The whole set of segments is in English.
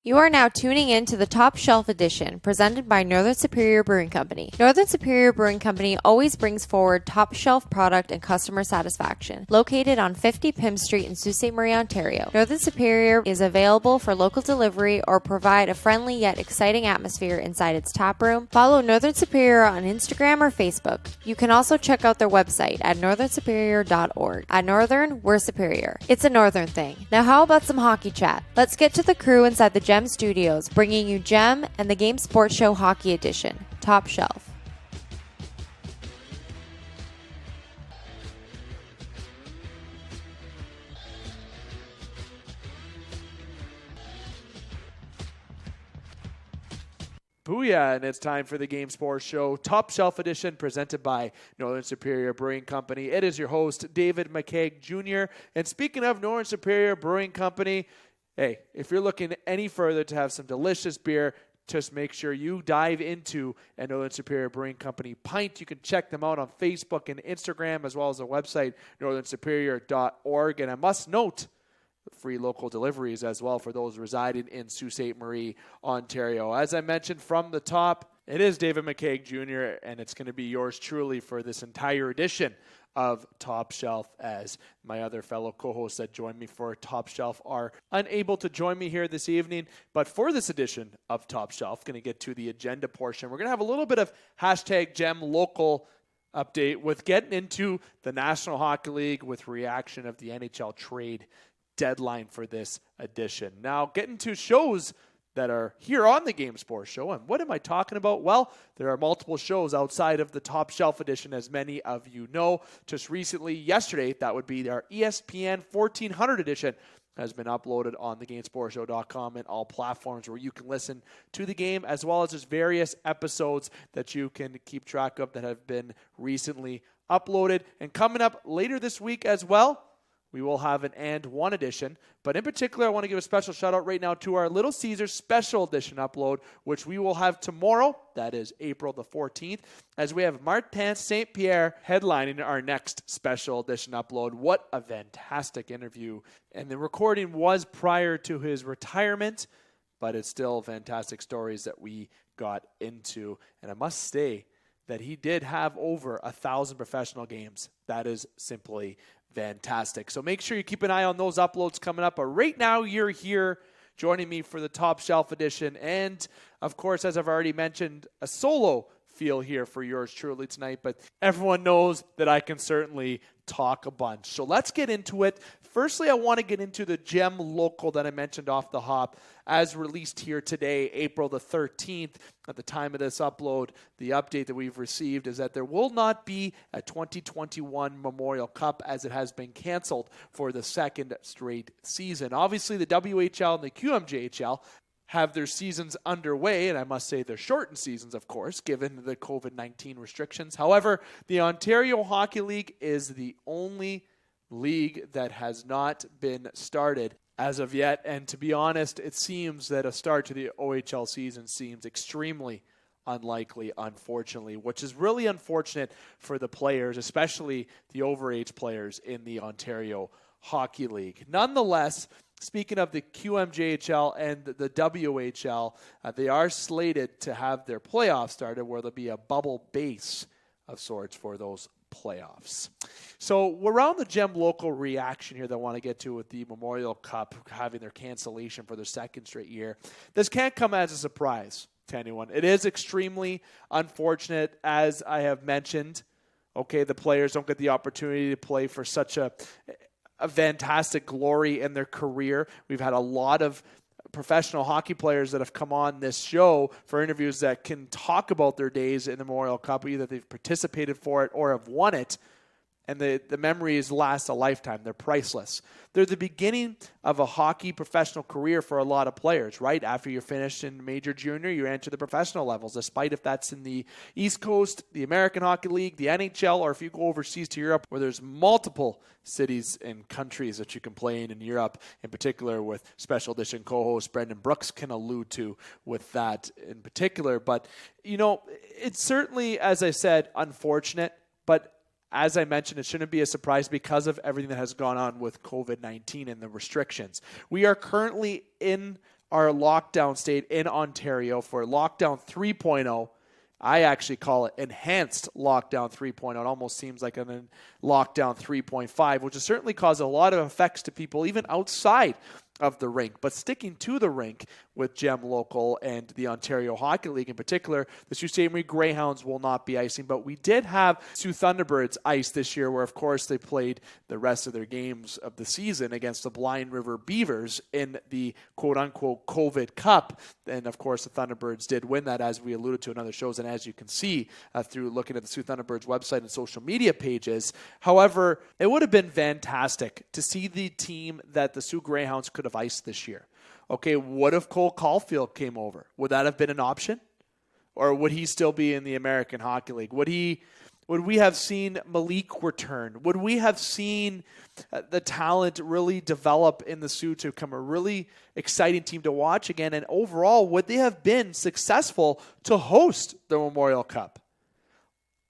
You are now tuning in to the Top Shelf Edition, presented by Northern Superior Brewing Company. Northern Superior Brewing Company always brings forward top shelf product and customer satisfaction. Located on 50 Pym Street in Sault Ste. Marie, Ontario, Northern Superior is available for local delivery or provide a friendly yet exciting atmosphere inside its tap room. Follow Northern Superior on Instagram or Facebook. You can also check out their website at northernsuperior.org. At Northern, we're superior. It's a Northern thing. Now how about some hockey chat? Let's get to the crew inside the GEM Studios, bringing you GEM and the Game Sports Show Hockey Edition, Top Shelf. Booyah, and it's time for the Game Sports Show Top Shelf Edition presented by Northern Superior Brewing Company. It is your host, David McCaig Jr. And speaking of Northern Superior Brewing Company, hey, if you're looking any further to have some delicious beer, just make sure you dive into a Northern Superior Brewing Company pint. You can check them out on Facebook and Instagram, as well as their website, northernsuperior.org. And I must note, free local deliveries as well for those residing in Sault Ste. Marie, Ontario. As I mentioned from the top, it is David McCaig Jr., and it's going to be yours truly for this entire edition of Top Shelf, as my other fellow co-hosts that join me for Top Shelf are unable to join me here this evening. But for this edition of Top Shelf, going to get to the agenda portion. We're going to have a little bit of hashtag GEMLocal update with getting into the National Hockey League with reaction of the NHL trade deadline for this edition. Now, getting to shows that are here on the Game Sports Show. And what am I talking about? Well, there are multiple shows outside of the Top Shelf Edition, as many of you know. Just recently, yesterday, that would be our ESPN 1400 edition, has been uploaded on thegamesportshow.com and all platforms where you can listen to the game, as well as just various episodes that you can keep track of that have been recently uploaded. And coming up later this week as well, we will have an And One edition, but in particular, I want to give a special shout out right now to our Little Caesars special edition upload, which we will have tomorrow. That is April the 14th, as we have Martin St. Pierre headlining our next special edition upload. What a fantastic interview. And the recording was prior to his retirement, but it's still fantastic stories that we got into. And I must say that he did have over 1,000 professional games. That is simply fantastic. So make sure you keep an eye on those uploads coming up. But right now, you're here joining me for the Top Shelf Edition. And, of course, as I've already mentioned, a solo feel here for yours truly tonight. But everyone knows that I can certainly talk a bunch. So let's get into it. Firstly, I want to get into the GEMLocal that I mentioned off the hop, as released here today, April the 13th. At the time of this upload, the update that we've received is that there will not be a 2021 Memorial Cup, as it has been canceled for the second straight season. Obviously, the WHL and the QMJHL have their seasons underway, and I must say they're shortened seasons, of course, given the COVID-19 restrictions. However, the Ontario Hockey League is the only league that has not been started as of yet. And to be honest, it seems that a start to the OHL season seems extremely unlikely, unfortunately, which is really unfortunate for the players, especially the overage players in the Ontario Hockey League. Nonetheless, speaking of the QMJHL and the WHL, they are slated to have their playoffs started, where there'll be a bubble base of sorts for those playoffs. So we're around the GEMLocal reaction here that I want to get to with the Memorial Cup having their cancellation for their second straight year. This can't come as a surprise to anyone. It is extremely unfortunate, as I have mentioned. Okay, the players don't get the opportunity to play for such a fantastic glory in their career. We've had a lot of professional hockey players that have come on this show for interviews that can talk about their days in the Memorial Cup, either they've participated for it or have won it. And the memories last a lifetime. They're priceless. They're the beginning of a hockey professional career for a lot of players, right? After you're finished in major junior, you enter the professional levels, despite if that's in the East Coast, the American Hockey League, the NHL, or if you go overseas to Europe, where there's multiple cities and countries that you can play in Europe, in particular with Special Edition co-host Brendan Brooks can allude to with that in particular. But, you know, it's certainly, as I said, unfortunate, but as I mentioned, it shouldn't be a surprise because of everything that has gone on with COVID-19 and the restrictions. We are currently in our lockdown state in Ontario for lockdown 3.0. I actually call it enhanced lockdown 3.0. It almost seems like a lockdown 3.5, which has certainly caused a lot of effects to people even outside of the rink. But sticking to the rink with GEMLocal and the Ontario Hockey League in particular, the Sault Ste. Marie Greyhounds will not be icing, but we did have Sioux Thunderbirds ice this year, where of course they played the rest of their games of the season against the Blind River Beavers in the quote-unquote COVID Cup. And of course the Thunderbirds did win that, as we alluded to in other shows, and as you can see through looking at the Sioux Thunderbirds website and social media pages. However, it would have been fantastic to see the team that the Sioux Greyhounds could have iced this year. Okay, what if Cole Caulfield came over? Would that have been an option? Or would he still be in the American Hockey League? Would we have seen Malik return? Would we have seen the talent really develop in the Sioux to become a really exciting team to watch again? And overall, would they have been successful to host the Memorial Cup?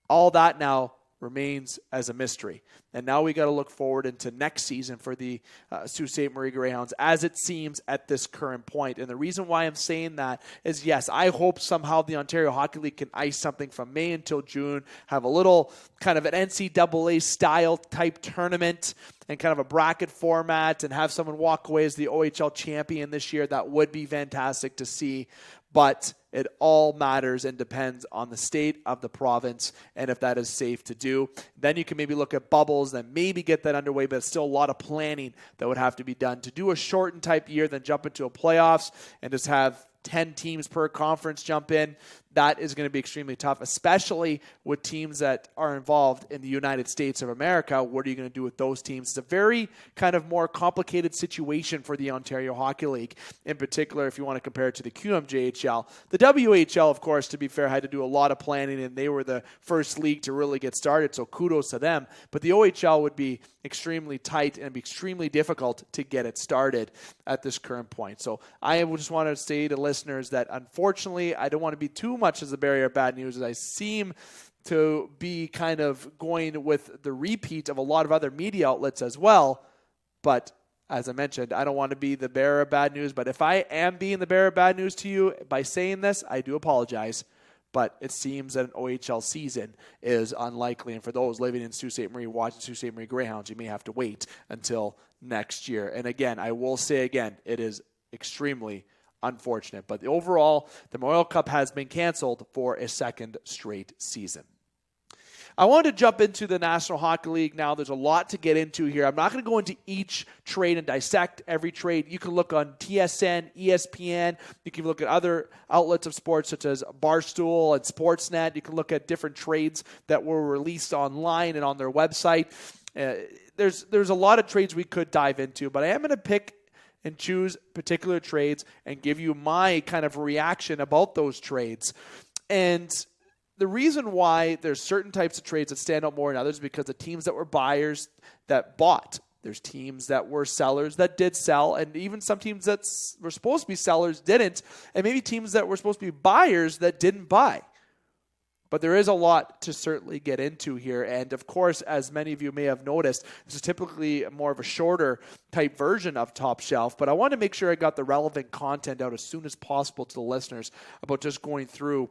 All that now remains as a mystery. And now we got to look forward into next season for the Sault Ste. Marie Greyhounds, as it seems at this current point. And the reason why I'm saying that is, yes, I hope somehow the Ontario Hockey League can ice something from May until June, have a little kind of an NCAA style type tournament and kind of a bracket format, and have someone walk away as the OHL champion this year. That would be fantastic to see. But it all matters and depends on the state of the province and if that is safe to do. Then you can maybe look at bubbles, then maybe get that underway, but it's still a lot of planning that would have to be done. To do a shortened type year, then jump into a playoffs and just have 10 teams per conference jump in, that is going to be extremely tough, especially with teams that are involved in the United States of America. What are you going to do with those teams? It's a very kind of more complicated situation for the Ontario Hockey League. In particular, if you want to compare it to the QMJHL. The WHL, of course, to be fair, had to do a lot of planning, and they were the first league to really get started, so kudos to them. But the OHL would be extremely tight and be extremely difficult to get it started at this current point. So I just want to say to listeners that, unfortunately, I don't want to be too much as the barrier of bad news, as I seem to be kind of going with the repeat of a lot of other media outlets as well. But as I mentioned, I don't want to be the bearer of bad news. But if I am being the bearer of bad news to you by saying this, I do apologize. But it seems that an OHL season is unlikely. And for those living in Sault Ste. Marie, watching Sault Ste. Marie Greyhounds, you may have to wait until next year. And again, I will say again, it is extremely unfortunate. But overall, the Memorial Cup has been canceled for a second straight season. I want to jump into the National Hockey League now. There's a lot to get into here. I'm not going to go into each trade and dissect every trade. You can look on TSN, ESPN. You can look at other outlets of sports such as Barstool and Sportsnet. You can look at different trades that were released online and on their website. There's a lot of trades we could dive into, but I am going to pick and choose particular trades and give you my kind of reaction about those trades. And the reason why there's certain types of trades that stand out more than others is because the teams that were buyers that bought. There's teams that were sellers that did sell, and even some teams that were supposed to be sellers didn't, and maybe teams that were supposed to be buyers that didn't buy. But there is a lot to certainly get into here. And of course, as many of you may have noticed, this is typically more of a shorter type version of Top Shelf. But I want to make sure I got the relevant content out as soon as possible to the listeners about just going through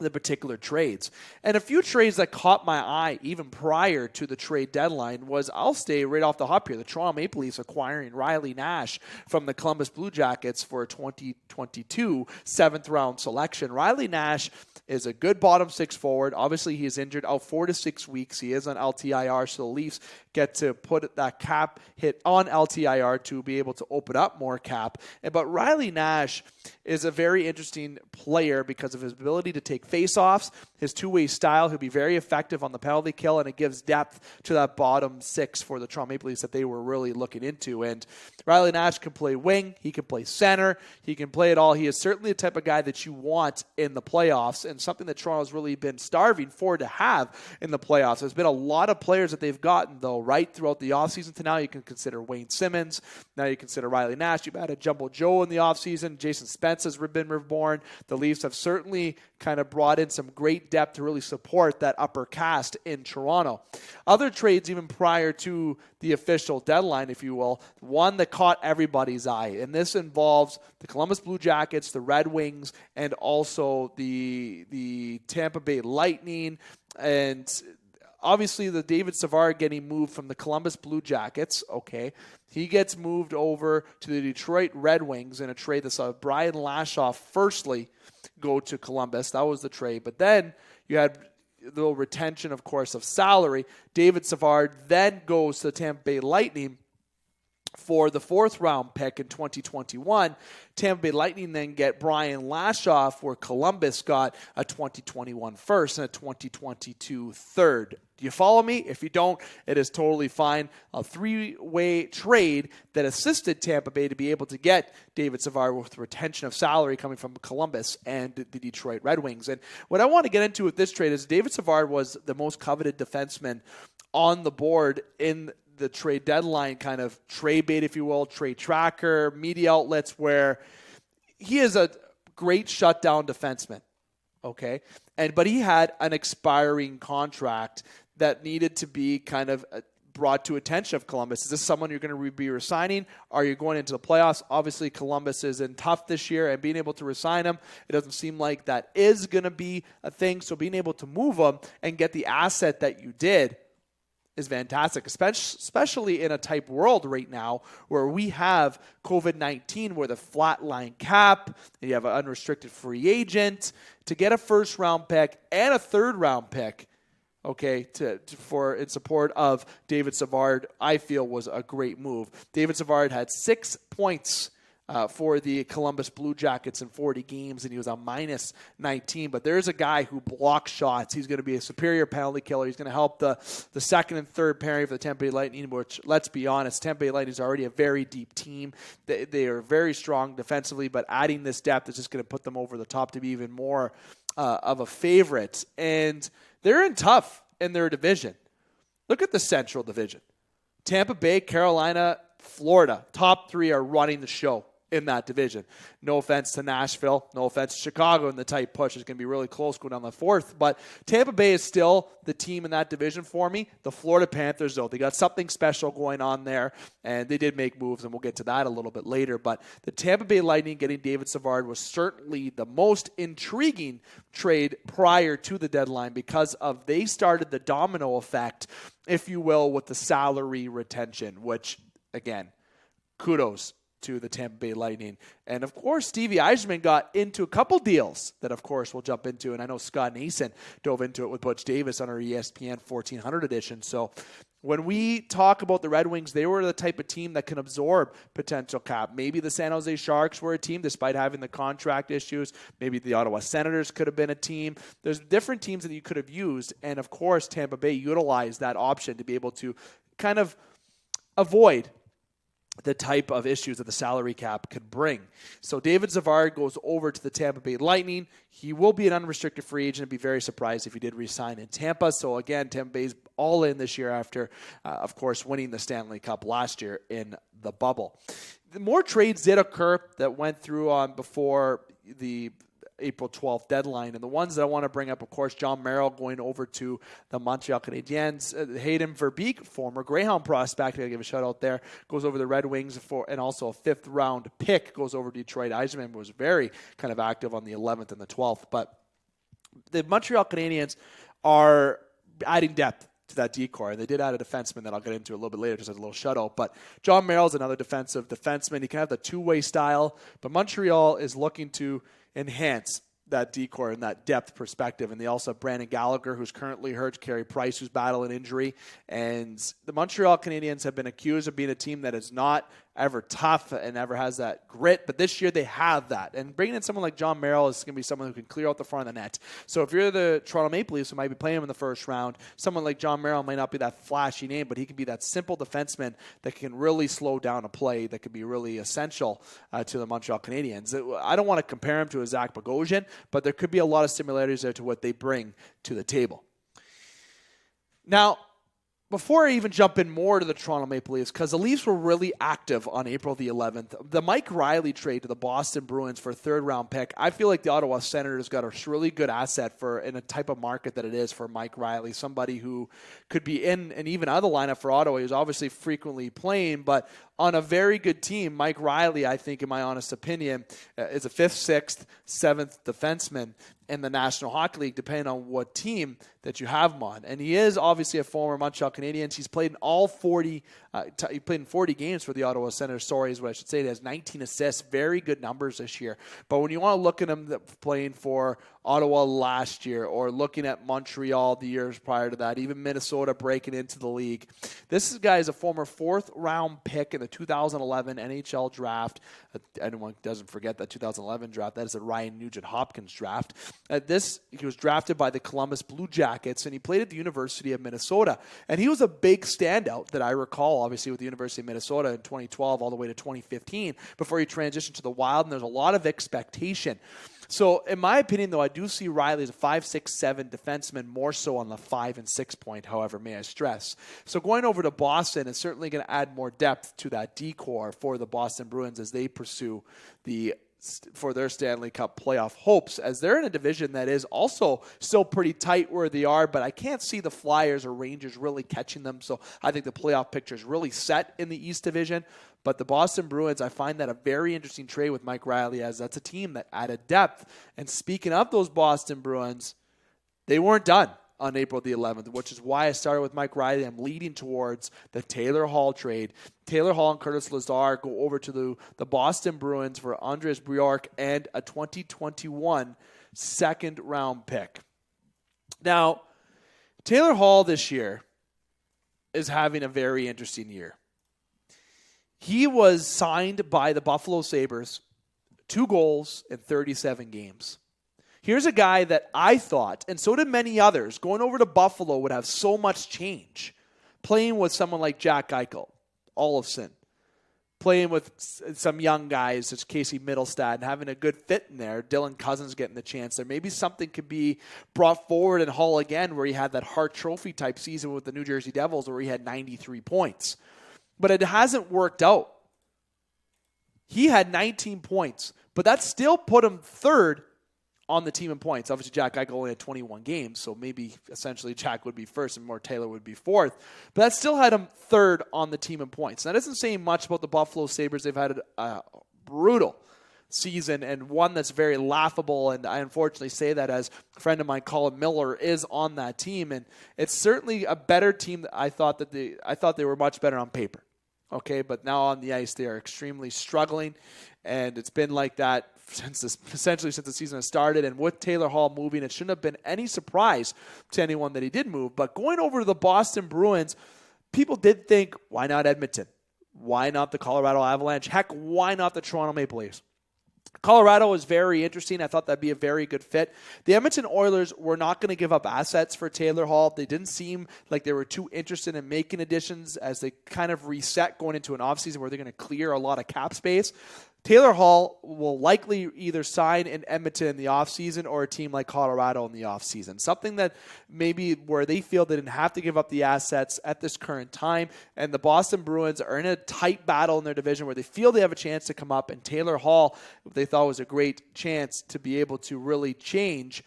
the particular trades. And a few trades that caught my eye even prior to the trade deadline was, I'll stay right off the hop here, the Toronto Maple Leafs acquiring Riley Nash from the Columbus Blue Jackets for a 2022 7th round selection. Riley Nash is a good bottom six forward. Obviously, he is injured out 4 to 6 weeks. He is on LTIR, so the Leafs get to put that cap hit on LTIR to be able to open up more cap. But Riley Nash is a very interesting player because of his ability to take faceoffs, his two-way style. He'll be very effective on the penalty kill, and it gives depth to that bottom six for the Toronto Maple Leafs that they were really looking into. And Riley Nash can play wing. He can play center. He can play it all. He is certainly the type of guy that you want in the playoffs, and something that Toronto's really been starving for to have in the playoffs. There's been a lot of players that they've gotten, though, right throughout the offseason to now. You can consider Wayne Simmons. Now you consider Riley Nash. You've had a Jumbo Joe in the offseason. Jason Spence has been reborn. The Leafs have certainly kind of brought in some great depth to really support that upper cast in Toronto. Other trades even prior to the official deadline, if you will, one that caught everybody's eye, and this involves the Columbus Blue Jackets, the Red Wings, and also the Tampa Bay Lightning, and obviously the David Savard getting moved from the Columbus Blue Jackets. Okay, he gets moved over to the Detroit Red Wings in a trade that saw Brian Lashoff firstly go to Columbus. That was the trade, but then you had the little retention, of course, of salary. David Savard then goes to the Tampa Bay Lightning for the 4th round pick in 2021. Tampa Bay Lightning then get Brian Lashoff, where Columbus got a 2021 first and a 2022 third. Do you follow me? If you don't, it is totally fine. A 3-way trade that assisted Tampa Bay to be able to get David Savard with retention of salary coming from Columbus and the Detroit Red Wings. And what I want to get into with this trade is David Savard was the most coveted defenseman on the board in the trade deadline, kind of trade bait, if you will, trade tracker, media outlets, where he is a great shutdown defenseman. Okay. But he had an expiring contract that needed to be kind of brought to attention of Columbus. Is this someone you're going to be resigning? Are you going into the playoffs? Obviously, Columbus is in tough this year, and being able to resign him, it doesn't seem like that is going to be a thing. So being able to move him and get the asset that you did is fantastic, especially in a type world right now where we have COVID-19, where the flatline cap, and you have an unrestricted free agent. To get a 1st-round pick and a 3rd-round pick, okay, for in support of David Savard, I feel was a great move. David Savard had 6 points for the Columbus Blue Jackets in 40 games, and he was a minus 19. But there's a guy who blocks shots. He's going to be a superior penalty killer. He's going to help the 2nd and 3rd pairing for the Tampa Bay Lightning, which, let's be honest, Tampa Bay Lightning is already a very deep team. They are very strong defensively, but adding this depth is just going to put them over the top to be even more of a favorite. And they're in tough in their division. Look at the Central Division. Tampa Bay, Carolina, Florida, top 3 are running the show in that division. No offense to Nashville, no offense to Chicago in the tight push. It's going to be really close going down the 4th, but Tampa Bay is still the team in that division for me. The Florida Panthers, though, they got something special going on there, and they did make moves, and we'll get to that a little bit later, but the Tampa Bay Lightning getting David Savard was certainly the most intriguing trade prior to the deadline because of they started the domino effect, if you will, with the salary retention, which, again, kudos to the Tampa Bay Lightning. And of course, Stevie Yzerman got into a couple deals that, of course, we'll jump into. And I know Scott Nason dove into it with Butch Davis on our ESPN 1400 edition. So when we talk about the Red Wings, they were the type of team that can absorb potential cap. Maybe the San Jose Sharks were a team despite having the contract issues. Maybe the Ottawa Senators could have been a team. There's different teams that you could have used. And of course, Tampa Bay utilized that option to be able to kind of avoid the type of issues that the salary cap could bring. So David Savard goes over to the Tampa Bay Lightning. He will be an unrestricted free agent. I'd be very surprised if he did re-sign in Tampa. So again, Tampa Bay's all in this year after, of course, winning the Stanley Cup last year in the bubble. More trades did occur that went through on before the April 12th deadline. And the ones that I want to bring up, of course, John Merrill going over to the Montreal Canadiens. Hayden Verbeek, former Greyhound prospect, I got to give a shout out there, goes over the Red Wings and also a 5th round pick goes over to Detroit. Yzerman was very kind of active on the 11th and the 12th. But the Montreal Canadiens are adding depth to that decor. And they did add a defenseman that I'll get into a little bit later, just as a little shutout. But John Merrill's another defensive defenseman. He can have the two-way style, but Montreal is looking to enhance that decor and that depth perspective. And they also have Brandon Gallagher, who's currently hurt, Carey Price, who's battling injury. And the Montreal Canadiens have been accused of being a team that is not ever tough and never has that grit. But this year they have that. And bringing in someone like John Merrill is going to be someone who can clear out the front of the net. So if you're the Toronto Maple Leafs who might be playing him in the 1st round, someone like John Merrill might not be that flashy name, but he can be that simple defenseman that can really slow down a play that could be really essential to the Montreal Canadiens. I don't want to compare him to a Zach Bogosian, but there could be a lot of similarities there to what they bring to the table. Now, before I even jump in more to the Toronto Maple Leafs, because the Leafs were really active on April the 11th, the Mike Riley trade to the Boston Bruins for a third-round pick, I feel like the Ottawa Senators got a really good asset in a type of market that it is for Mike Riley, somebody who could be in and even out of the lineup for Ottawa. He was obviously frequently playing, but on a very good team, Mike Riley, I think, in my honest opinion, is a 5th, 6th, 7th defenseman in the National Hockey League, depending on what team that you have him on. And he is obviously a former Montreal Canadiens. He's played in all 40. He played in 40 games for the Ottawa Senators. Sorry, is what I should say. He has 19 assists. Very good numbers this year. But when you want to look at him playing for Ottawa last year, or looking at Montreal the years prior to that, even Minnesota breaking into the league, this guy is a former 4th-round pick in the 2011 NHL draft. Anyone doesn't forget that 2011 draft. That is a Ryan Nugent-Hopkins draft. He was drafted by the Columbus Blue Jackets, and he played at the University of Minnesota. And he was a big standout that I recall, obviously, with the University of Minnesota in 2012 all the way to 2015 before he transitioned to the Wild, and there's a lot of expectation. So, in my opinion, though, I do see Riley as a 5, 6, 7 defenseman, more so on the 5 and 6 point, however, may I stress. So, going over to Boston is certainly going to add more depth to that D-core for the Boston Bruins as they pursue for their Stanley Cup playoff hopes, as they're in a division that is also still pretty tight where they are, but I can't see the Flyers or Rangers really catching them. So I think the playoff picture is really set in the East Division. But the Boston Bruins, I find that a very interesting trade with Mike Riley, as that's a team that added depth. And speaking of those Boston Bruins, they weren't done on April the 11th, which is why I started with Mike Riley. I'm leading towards the Taylor Hall trade. Taylor Hall and Curtis Lazar go over to the Boston Bruins for Andres Bjork and a 2021 second-round pick. Now, Taylor Hall this year is having a very interesting year. He was signed by the Buffalo Sabres, 2 goals in 37 games. Here's a guy that I thought, and so did many others, going over to Buffalo would have so much change. Playing with someone like Jack Eichel, Olofsson, playing with some young guys such as Casey Middlestad, and having a good fit in there. Dylan Cousins getting the chance there. Maybe something could be brought forward in Hall again, where he had that Hart Trophy type season with the New Jersey Devils where he had 93 points. But it hasn't worked out. He had 19 points, but that still put him 3rd on the team in points. Obviously, Jack Eichel only had 21 games, so maybe essentially Jack would be 1st and more Taylor would be 4th. But that still had him 3rd on the team in points. That doesn't say much about the Buffalo Sabres. They've had a brutal season and one that's very laughable, and I unfortunately say that as a friend of mine, Colin Miller, is on that team, and it's certainly a better team. That I thought they were much better on paper. Okay, but now on the ice they are extremely struggling, and it's been like that essentially since the season has started. And with Taylor Hall moving, it shouldn't have been any surprise to anyone that he did move. But going over to the Boston Bruins, people did think, why not Edmonton? Why not the Colorado Avalanche? Heck, why not the Toronto Maple Leafs? Colorado is very interesting. I thought that'd be a very good fit. The Edmonton Oilers were not going to give up assets for Taylor Hall. They didn't seem like they were too interested in making additions as they kind of reset going into an offseason where they're going to clear a lot of cap space. Taylor Hall will likely either sign in Edmonton in the offseason or a team like Colorado in the offseason. Something that maybe where they feel they didn't have to give up the assets at this current time. And the Boston Bruins are in a tight battle in their division where they feel they have a chance to come up. And Taylor Hall, they thought was a great chance to be able to really change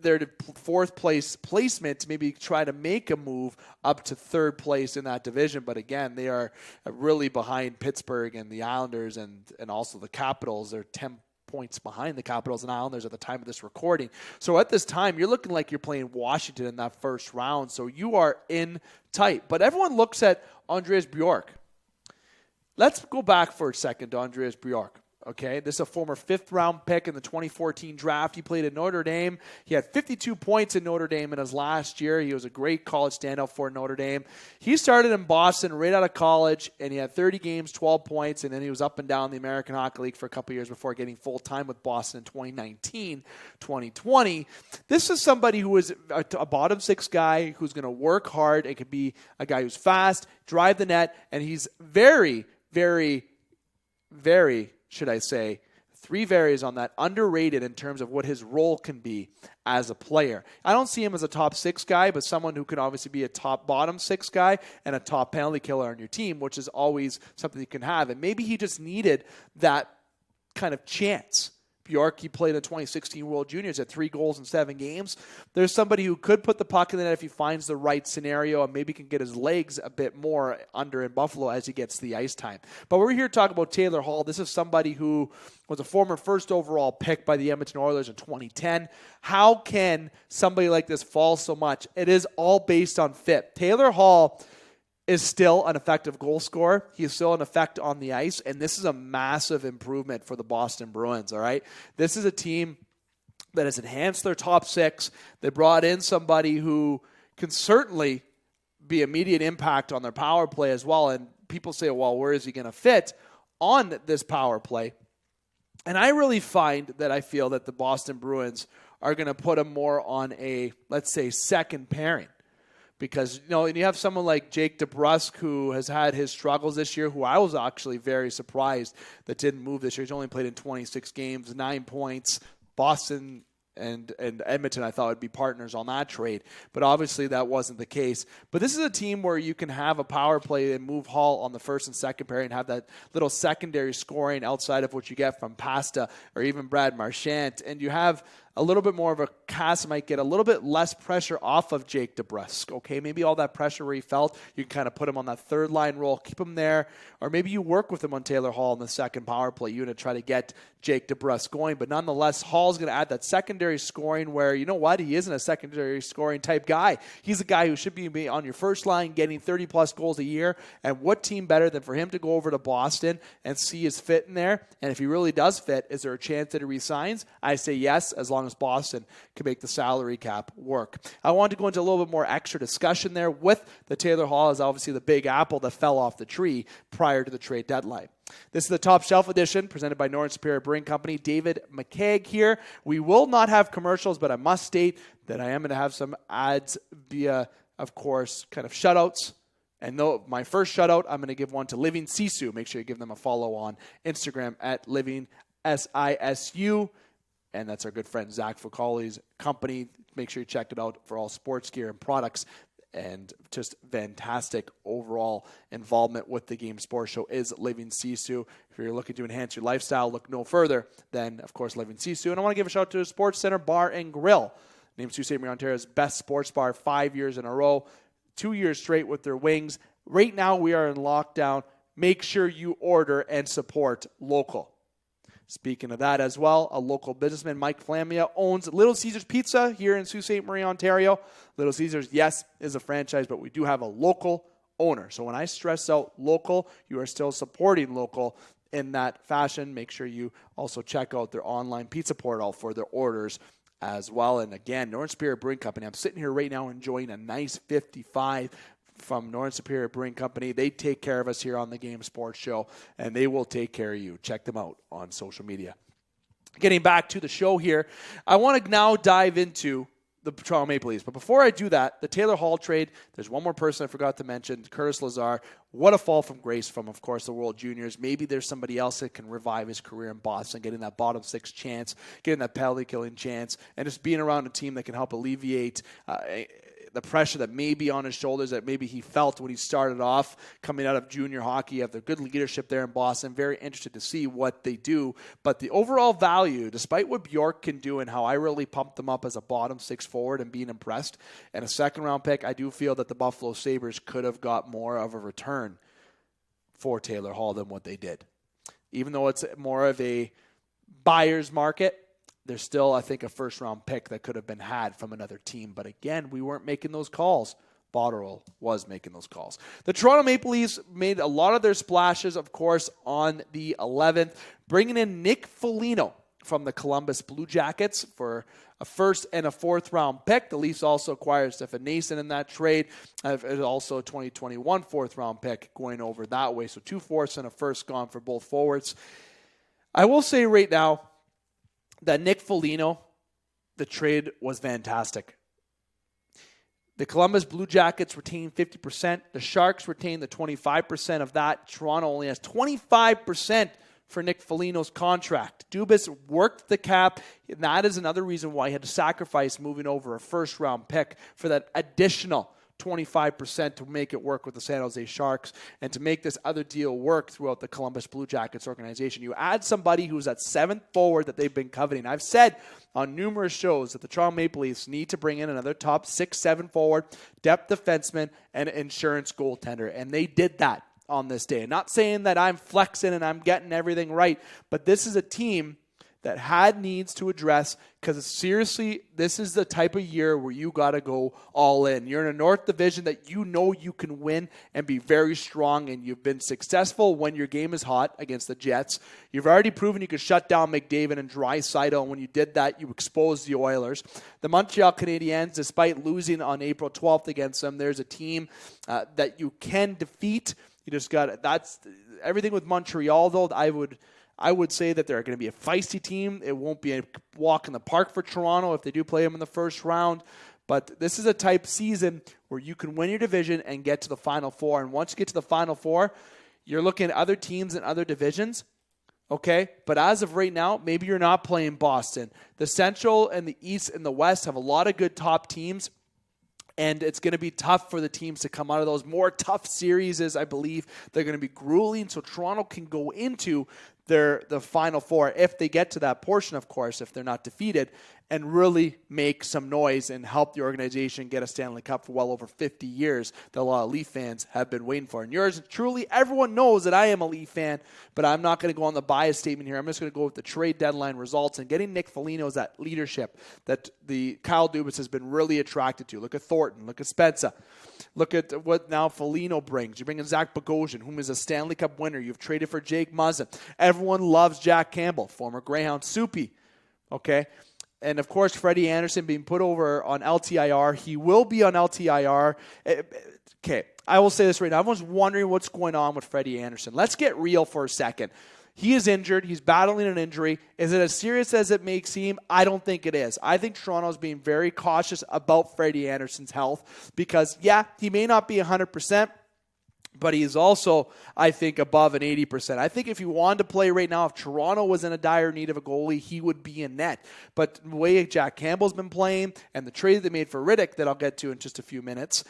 their 4th place placement to maybe try to make a move up to 3rd place in that division. But again, they are really behind Pittsburgh and the Islanders and also the Capitals. They're 10 points behind the Capitals and Islanders at the time of this recording. So at this time, you're looking like you're playing Washington in that 1st round. So you are in tight. But everyone looks at Andreas Bjork. Let's go back for a second to Andreas Bjork. Okay, this is a former 5th-round pick in the 2014 draft. He played at Notre Dame. He had 52 points in Notre Dame in his last year. He was a great college standout for Notre Dame. He started in Boston right out of college, and he had 30 games, 12 points, and then he was up and down the American Hockey League for a couple years before getting full-time with Boston in 2019, 2020. This is somebody who is a bottom 6 guy who's going to work hard and could be a guy who's fast, drive the net, and he's very, very, very, should I say, 3 varies on that, underrated in terms of what his role can be as a player. I don't see him as a top 6 guy, but someone who can obviously be a bottom 6 guy and a top penalty killer on your team, which is always something you can have. And maybe he just needed that kind of chance. Bjork, he played in 2016 World Juniors at 3 goals in 7 games. There's somebody who could put the puck in the net if he finds the right scenario and maybe can get his legs a bit more under in Buffalo as he gets the ice time. But we're here to talk about Taylor Hall. This is somebody who was a former first overall pick by the Edmonton Oilers in 2010. How can somebody like this fall so much? It is all based on fit. Taylor Hall is still an effective goal scorer. He is still an effect on the ice, and this is a massive improvement for the Boston Bruins, all right? This is a team that has enhanced their top 6. They brought in somebody who can certainly be immediate impact on their power play as well, and people say, well, where is he going to fit on this power play? And I really find that I feel that the Boston Bruins are going to put him more on a, let's say, second pairing. Because, and you have someone like Jake DeBrusk who has had his struggles this year, who I was actually very surprised that didn't move this year. He's only played in 26 games, 9 points. Boston and Edmonton, I thought, would be partners on that trade. But obviously that wasn't the case. But this is a team where you can have a power play and move Hall on the first and second pair and have that little secondary scoring outside of what you get from Pasta or even Brad Marchand. And you have a little bit more of a cast, might get a little bit less pressure off of Jake DeBrusk. Okay, maybe all that pressure where he felt, you can kind of put him on that third line role, keep him there, or maybe you work with him on Taylor Hall in the second power play unit, try to get Jake DeBrusk going. But nonetheless, Hall's going to add that secondary scoring where, you know what, he isn't a secondary scoring type guy. He's a guy who should be on your first line getting 30-plus goals a year. And what team better than for him to go over to Boston and see his fit in there? And if he really does fit, is there a chance that he resigns? I say yes, as long as Boston can make the salary cap work. I wanted to go into a little bit more extra discussion there with the Taylor Hall as obviously the big apple that fell off the tree prior to the trade deadline. This is the Top Shelf edition presented by Northern Superior Brewing Company. David McCaig here. We will not have commercials, but I must state that I am going to have some ads via, of course, kind of shutouts. And though my first shutout, I'm going to give one to Living Sisu. Make sure you give them a follow on Instagram at Living SISU. And that's our good friend Zach Ficali's company. Make sure you check it out for all sports gear and products. And just fantastic overall involvement with the Game Sports Show is Living Sisu. If you're looking to enhance your lifestyle, look no further than, of course, Living Sisu. And I want to give a shout out to Sports Center Bar and Grill, named Sault Ste. Marie, Ontario's best sports bar 5 years in a row, 2 years straight with their wings. Right now we are in lockdown. Make sure you order and support local. Speaking of that as well, a local businessman, Mike Flamia, owns Little Caesars Pizza here in Sault Ste. Marie, Ontario. Little Caesars, yes, is a franchise, but we do have a local owner. So when I stress out local, you are still supporting local in that fashion. Make sure you also check out their online pizza portal for their orders as well. And again, Northern Superior Brewing Company. I'm sitting here right now enjoying a nice 55 from Northern Superior Brewing Company. They take care of us here on the Game Sports Show, and they will take care of you. Check them out on social media. Getting back to the show here, I want to now dive into the Toronto Maple Leafs. But before I do that, the Taylor Hall trade, there's one more person I forgot to mention, Curtis Lazar. What a fall from grace from, of course, the World Juniors. Maybe there's somebody else that can revive his career in Boston, getting that bottom 6 chance, getting that penalty killing chance, and just being around a team that can help alleviate the pressure that may be on his shoulders that maybe he felt when he started off coming out of junior hockey. You have the good leadership there in Boston. Very interested to see what they do. But the overall value, despite what Bjork can do and how I really pumped them up as a bottom 6 forward and being impressed, and a second-round pick, I do feel that the Buffalo Sabres could have got more of a return for Taylor Hall than what they did. Even though it's more of a buyer's market, there's still, I think, a first-round pick that could have been had from another team. But again, we weren't making those calls. Botterill was making those calls. The Toronto Maple Leafs made a lot of their splashes, of course, on the 11th, bringing in Nick Foligno from the Columbus Blue Jackets for a first and a fourth-round pick. The Leafs also acquired Stefan Nason in that trade. Also a 2021 fourth-round pick going over that way. So 2 fourths and a first gone for both forwards. I will say right now, that Nick Foligno, the trade was fantastic. The Columbus Blue Jackets retained 50%. The Sharks retained the 25% of that. Toronto only has 25% for Nick Foligno's contract. Dubas worked the cap, and that is another reason why he had to sacrifice moving over a first-round pick for that additional 25% to make it work with the San Jose Sharks and to make this other deal work throughout the Columbus Blue Jackets organization. You add somebody who's that seventh forward that they've been coveting. I've said on numerous shows that the Toronto Maple Leafs need to bring in another top 6-7 forward, depth defenseman, and insurance goaltender, and they did that on this day. Not saying that I'm flexing and I'm getting everything right, but this is a team that had needs to address, because seriously, this is the type of year where you got to go all in. You're in a North Division that you know you can win and be very strong, and you've been successful when your game is hot against the Jets. You've already proven you could shut down McDavid and Draisaitl, and when you did that, you exposed the Oilers. The Montreal Canadiens, despite losing on April 12th against them, there's a team that you can defeat. You just got that's everything with Montreal, though. I would say that they're going to be a feisty team. It won't be a walk in the park for Toronto if they do play them in the first round. But this is a type season where you can win your division and get to the Final Four. And once you get to the Final Four, you're looking at other teams in other divisions. Okay? But as of right now, maybe you're not playing Boston. The Central and the East and the West have a lot of good top teams. And it's going to be tough for the teams to come out of those more tough series. I believe they're going to be grueling. So Toronto can go into the Final Four, if they get to that portion, of course, if they're not defeated, and really make some noise and help the organization get a Stanley Cup for well over 50 years that a lot of Leaf fans have been waiting for. And yours truly, everyone knows that I am a Leaf fan, but I'm not going to go on the bias statement here. I'm just going to go with the trade deadline results and getting Nick Foligno's that leadership that the Kyle Dubas has been really attracted to. Look at Thornton. Look at Spencer. Look at what now Foligno brings. You bring in Zach Bogosian, whom is a Stanley Cup winner. You've traded for Jake Muzzin. Everyone loves Jack Campbell, former Greyhound Soupy. Okay? And, of course, Freddie Anderson being put over on LTIR. He will be on LTIR. Okay, I will say this right now. Everyone's wondering what's going on with Freddie Anderson. Let's get real for a second. He is injured. He's battling an injury. Is it as serious as it may seem? I don't think it is. I think Toronto's being very cautious about Freddie Anderson's health because, yeah, he may not be 100%. But he's also, I think, above an 80%. I think if he wanted to play right now, if Toronto was in a dire need of a goalie, he would be in net. But the way Jack Campbell's been playing and the trade they made for Riddick that I'll get to in just a few minutes,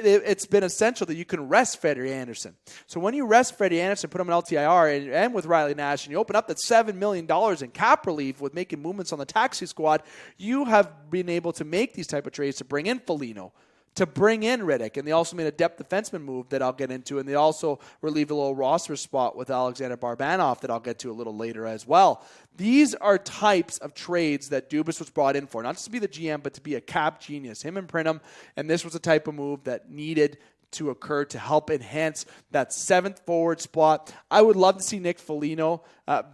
it's been essential that you can rest Freddie Anderson. So when you rest Freddie Anderson, put him in LTIR, and with Riley Nash, and you open up that $7 million in cap relief with making movements on the taxi squad, you have been able to make these type of trades to bring in Foligno, to bring in Riddick, and they also made a depth defenseman move that I'll get into, and they also relieved a little roster spot with Alexander Barbanoff that I'll get to a little later as well. These are types of trades that Dubas was brought in for, not just to be the GM, but to be a cap genius, him and Prinham, and this was a type of move that needed to occur to help enhance that seventh forward spot. I would love to see Nick Foligno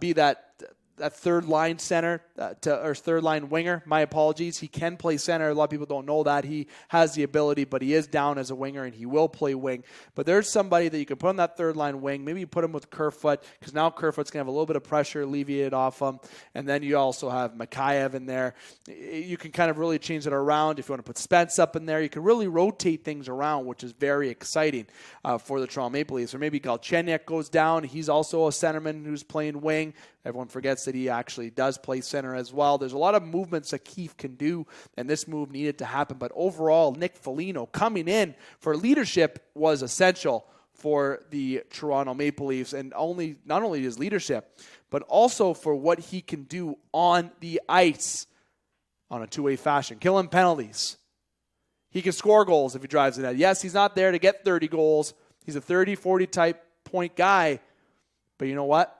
be that third line center or third line winger. My apologies. He can play center. A lot of people don't know that. He has the ability, but he is down as a winger and he will play wing. But there's somebody that you can put on that third line wing. Maybe you put him with Kerfoot because now Kerfoot's going to have a little bit of pressure alleviated off him. And then you also have Mikheyev in there. You can kind of really change it around. If you want to put Spence up in there, you can really rotate things around, which is very exciting for the Toronto Maple Leafs. Or maybe Galchenyuk goes down. He's also a centerman who's playing wing. Everyone forgets that he actually does play center as well. There's a lot of movements that Keefe can do, and this move needed to happen. But overall, Nick Foligno coming in for leadership was essential for the Toronto Maple Leafs, and not only his leadership, but also for what he can do on the ice on a two-way fashion. Killing penalties. He can score goals if he drives the net. Yes, he's not there to get 30 goals. He's a 30, 40 type point guy. But you know what?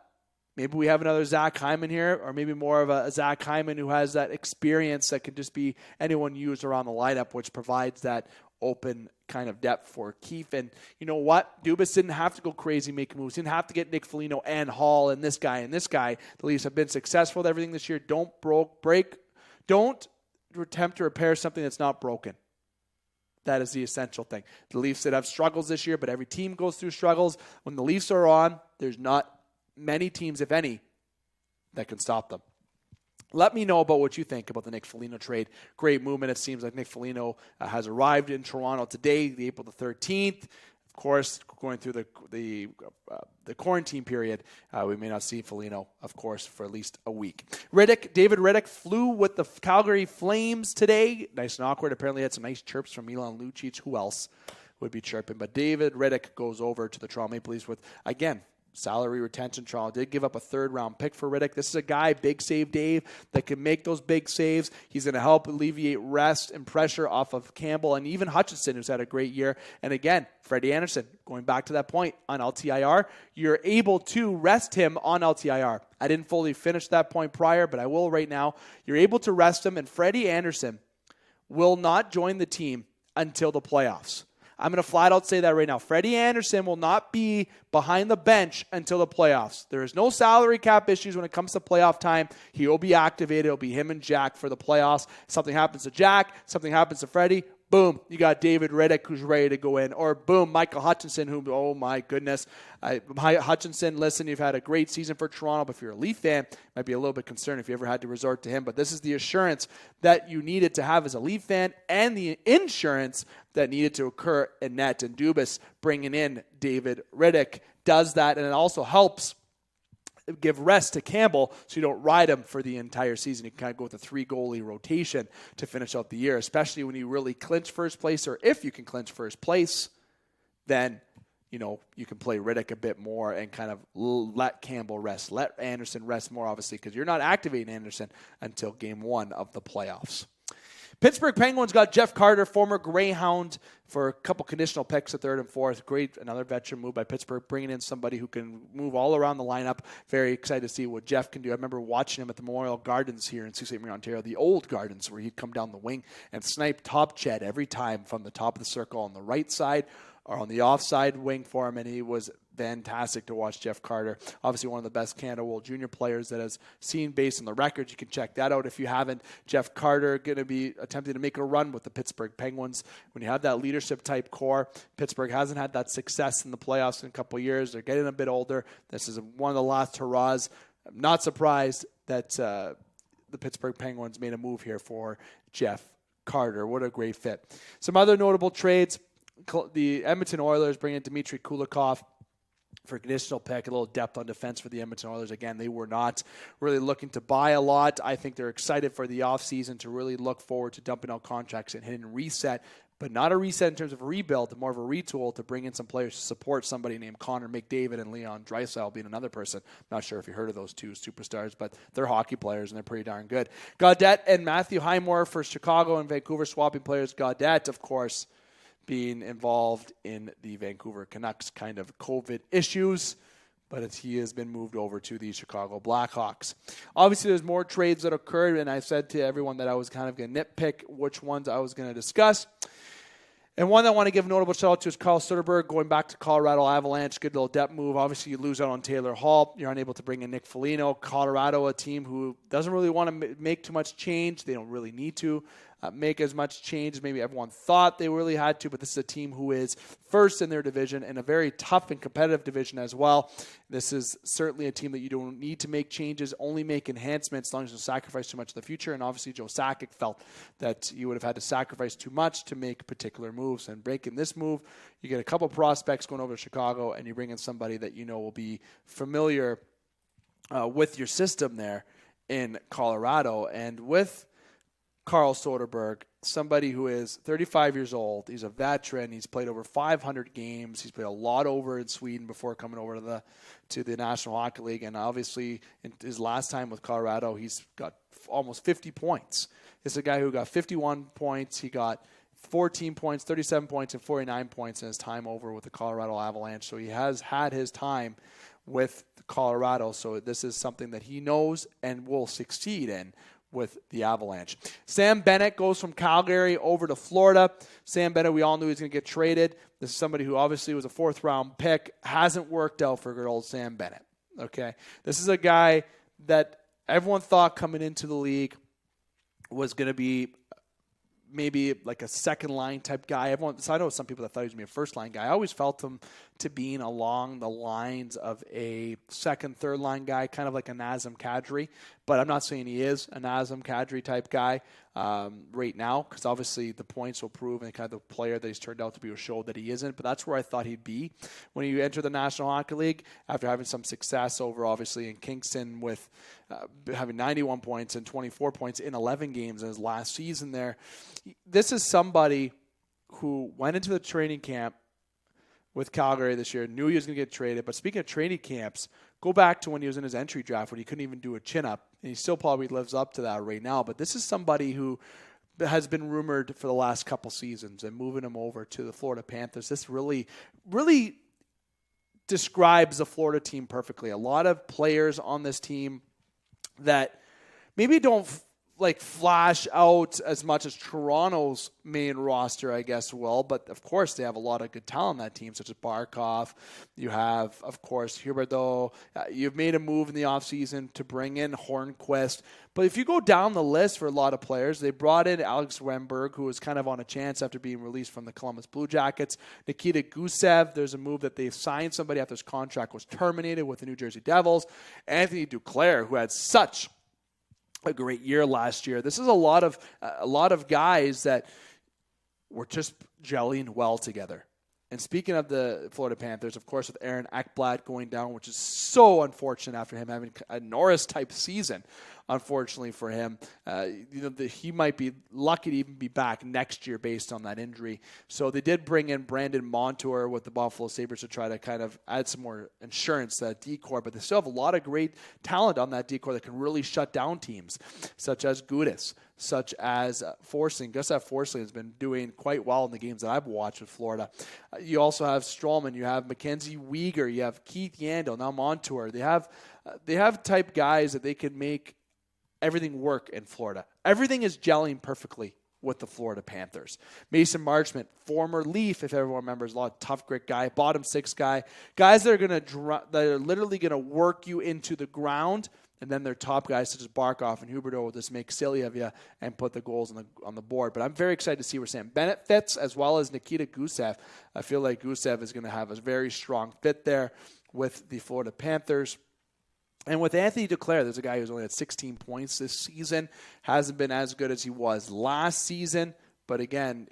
Maybe we have another Zach Hyman here, or maybe more of a Zach Hyman who has that experience that can just be anyone used around the lineup, which provides that open kind of depth for Keefe. And you know what? Dubas didn't have to go crazy making moves. Didn't have to get Nick Foligno and Hall and this guy and this guy. The Leafs have been successful with everything this year. Don't attempt to repair something that's not broken. That is the essential thing. The Leafs did have struggles this year, but every team goes through struggles. When the Leafs are on, there's not many teams, if any, that can stop them. Let me know about what you think about the Nick Foligno trade. Great movement. It seems like Nick Foligno has arrived in Toronto today, the April the 13th. Of course, going through the quarantine period, we may not see Foligno, of course, for at least a week. David Riddick flew with the Calgary Flames today. Nice and awkward. Apparently had some nice chirps from Milan Lucic. Who else would be chirping? But David Riddick goes over to the Toronto Maple Leafs with, again, salary retention. Toronto did give up a third-round pick for Riddick. This is a guy, Big Save Dave, that can make those big saves. He's going to help alleviate rest and pressure off of Campbell and even Hutchinson, who's had a great year. And again, Freddie Anderson, going back to that point on LTIR, you're able to rest him on LTIR. I didn't fully finish that point prior, but I will right now. You're able to rest him, and Freddie Anderson will not join the team until the playoffs. I'm going to flat out say that right now. Freddie Anderson will not be behind the bench until the playoffs. There is no salary cap issues when it comes to playoff time. He will be activated. It'll be him and Jack for the playoffs. Something happens to Jack, something happens to Freddie. Boom, you got David Riddick who's ready to go in. Or boom, Michael Hutchinson, who, oh my goodness. Hutchinson, listen, you've had a great season for Toronto, but if you're a Leaf fan, might be a little bit concerned if you ever had to resort to him. But this is the assurance that you needed to have as a Leaf fan and the insurance that needed to occur in net. And Dubas bringing in David Riddick does that, and it also helps give rest to Campbell so you don't ride him for the entire season. You can kind of go with a 3-goalie rotation to finish out the year, especially when you really clinch first place, or if you can clinch first place, then you can play Riddick a bit more and kind of let Campbell rest. Let Anderson rest more, obviously, because you're not activating Anderson until game 1 of the playoffs. Pittsburgh Penguins got Jeff Carter, former Greyhound, for a couple conditional picks at 3rd and 4th. Great, another veteran move by Pittsburgh, bringing in somebody who can move all around the lineup. Very excited to see what Jeff can do. I remember watching him at the Memorial Gardens here in Sault Ste. Marie, Ontario, the old Gardens, where he'd come down the wing and snipe top Chet every time from the top of the circle on the right side or on the offside wing for him, and he was fantastic to watch. Jeff Carter, obviously one of the best Canada World Junior players that has seen based on the records. You can check that out if you haven't. Jeff Carter going to be attempting to make a run with the Pittsburgh Penguins. When you have that leadership type core, Pittsburgh hasn't had that success in the playoffs in a couple of years. They're getting a bit older. This is one of the last hurrahs. I'm not surprised that the Pittsburgh Penguins made a move here for Jeff Carter. What a great fit. Some other notable trades. The Edmonton Oilers bring in Dmitry Kulikov for a conditional pick, a little depth on defense for the Edmonton Oilers. Again, they were not really looking to buy a lot. I think they're excited for the offseason to really look forward to dumping out contracts and hitting reset, but not a reset in terms of a rebuild, more of a retool to bring in some players to support somebody named Connor McDavid and Leon Draisaitl being another person. Not sure if you heard of those two superstars, but they're hockey players and they're pretty darn good. Gaudette and Matthew Highmore for Chicago and Vancouver swapping players. Gaudette, of course, being involved in the Vancouver Canucks kind of COVID issues, but he has been moved over to the Chicago Blackhawks. Obviously, there's more trades that occurred, and I said to everyone that I was kind of going to nitpick which ones I was going to discuss. And one that I want to give a notable shout out to is Carl Soderberg going back to Colorado Avalanche. Good little depth move. Obviously, you lose out on Taylor Hall. You're unable to bring in Nick Foligno. Colorado, a team who doesn't really want to make too much change. They don't really need to make as much change as maybe everyone thought they really had to, but this is a team who is first in their division and a very tough and competitive division as well. This is certainly a team that you don't need to make changes, only make enhancements as long as you don't sacrifice too much in the future. And obviously Joe Sakic felt that you would have had to sacrifice too much to make particular moves. And breaking this move, you get a couple prospects going over to Chicago and you bring in somebody that you know will be familiar with your system there in Colorado. And with Carl Soderberg, somebody who is 35 years old. He's a veteran. He's played over 500 games. He's played a lot over in Sweden before coming over to the National Hockey League. And obviously, in his last time with Colorado, he's got almost 50 points. This is a guy who got 51 points. He got 14 points, 37 points, and 49 points in his time over with the Colorado Avalanche. So he has had his time with Colorado. So this is something that he knows and will succeed in with the Avalanche. Sam Bennett goes from Calgary over to Florida. Sam Bennett, we all knew he was going to get traded. This is somebody who obviously was a 4th-round pick. Hasn't worked out for good old Sam Bennett. Okay, this is a guy that everyone thought coming into the league was going to be maybe like a second-line type guy. So I know some people that thought he was going to be a first-line guy. I always felt him to being along the lines of a second, third-line guy, kind of like a Nazem Kadri. but I'm not saying he is a Nazem Kadri type guy right now, because obviously the points will prove, and kind of the player that he's turned out to be will show that he isn't. But that's where I thought he'd be when you enter the National Hockey League after having some success over, obviously, in Kingston with having 91 points and 24 points in 11 games in his last season there. This is somebody who went into the training camp with Calgary this year, knew he was going to get traded. But speaking of training camps, go back to when he was in his entry draft when he couldn't even do a chin-up. And he still probably lives up to that right now. But this is somebody who has been rumored for the last couple seasons, and moving him over to the Florida Panthers, this really, really describes the Florida team perfectly. A lot of players on this team that maybe don't flash out as much as Toronto's main roster, I guess, will. But, of course, they have a lot of good talent on that team, such as Barkov. You have, of course, Huberdeau. You've made a move in the offseason to bring in Hornquist. But if you go down the list for a lot of players, they brought in Alex Wemberg, who was kind of on a chance after being released from the Columbus Blue Jackets. Nikita Gusev, there's a move that they've signed somebody after his contract was terminated with the New Jersey Devils. Anthony Duclair, who had such a great year last year. This is a lot of guys that were just gelling well together. And speaking of the Florida Panthers, of course, with Aaron Ekblad going down, which is so unfortunate after him having a Norris-type season, unfortunately for him. He might be lucky to even be back next year based on that injury. So they did bring in Brandon Montour with the Buffalo Sabres to try to kind of add some more insurance to that decor, but they still have a lot of great talent on that decor that can really shut down teams, such as Gudas, such as Forsling. Gustav Forsling has been doing quite well in the games that I've watched with Florida. You also have Stroman, you have Mackenzie Weegar, you have Keith Yandel, now Montour. They have type guys that they can make everything work in Florida. Everything is gelling perfectly with the Florida Panthers. Mason Marchment, former Leaf, if everyone remembers, a lot of tough, grit guy, bottom six guy, guys that are literally going to work you into the ground. And then their top guys such as Barkov and Huberdeau will just make silly of you and put the goals on the board. But I'm very excited to see where Sam Bennett fits, as well as Nikita Gusev. I feel like Gusev is going to have a very strong fit there with the Florida Panthers. And with Anthony Duclair, there's a guy who's only had 16 points this season. Hasn't been as good as he was last season. But again,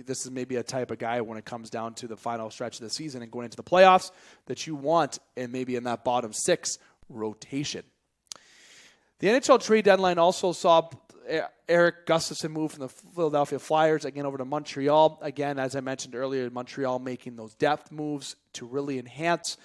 this is maybe a type of guy when it comes down to the final stretch of the season and going into the playoffs that you want, and maybe in that bottom six rotation. The NHL trade deadline also saw Eric Gustafsson move from the Philadelphia Flyers again over to Montreal. Again, as I mentioned earlier, Montreal making those depth moves to really enhance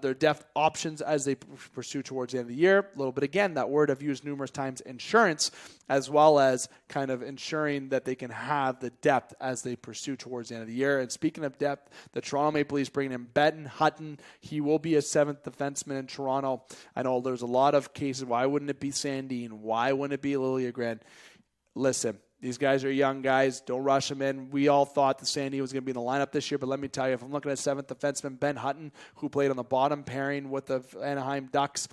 their depth options as they pursue towards the end of the year. A little bit, again, that word I've used numerous times, insurance, as well as kind of ensuring that they can have the depth as they pursue towards the end of the year. And speaking of depth, the Toronto Maple Leafs bringing in Benton Hutton. He will be a seventh defenseman in Toronto. I know there's a lot of cases. Why wouldn't it be Sandin? Why wouldn't it be Liljegren? Listen, these guys are young guys. Don't rush them in. We all thought that Sandy was going to be in the lineup this year, but let me tell you, if I'm looking at seventh defenseman Ben Hutton, who played on the bottom pairing with the Anaheim Ducks,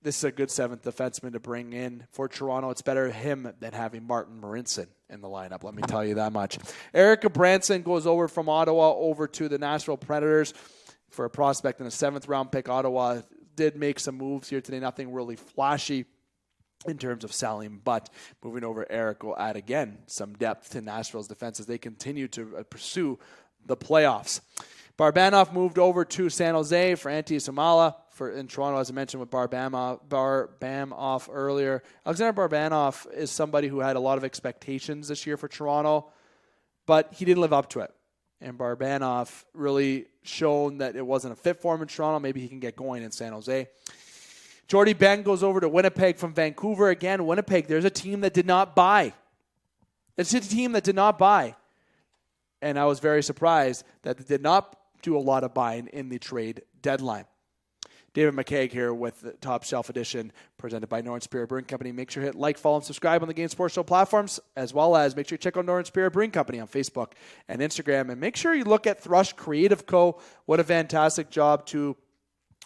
this is a good seventh defenseman to bring in for Toronto. It's better him than having Martin Marincin in the lineup, let me tell you that much. Erica Branson goes over from Ottawa over to the Nashville Predators for a prospect and a seventh-round pick. Ottawa did make some moves here today, nothing really flashy in terms of selling, but moving over, Eric will add again some depth to Nashville's defense as they continue to pursue the playoffs. Barbanoff moved over to San Jose for Antti Samala in Toronto, as I mentioned with Barbanoff earlier. Alexander Barbanoff is somebody who had a lot of expectations this year for Toronto, but he didn't live up to it. And Barbanoff really shown that it wasn't a fit for him in Toronto. Maybe he can get going in San Jose. Jordy Ben goes over to Winnipeg from Vancouver. Again, Winnipeg, there's a team that did not buy. It's a team that did not buy. And I was very surprised that they did not do a lot of buying in the trade deadline. David McCaig here with the Top Shelf Edition presented by Northern Superior Brewing Company. Make sure to hit like, follow, and subscribe on the Game Sports Show platforms, as well as make sure you check out Northern Superior Brewing Company on Facebook and Instagram. And make sure you look at Thrush Creative Co. What a fantastic job to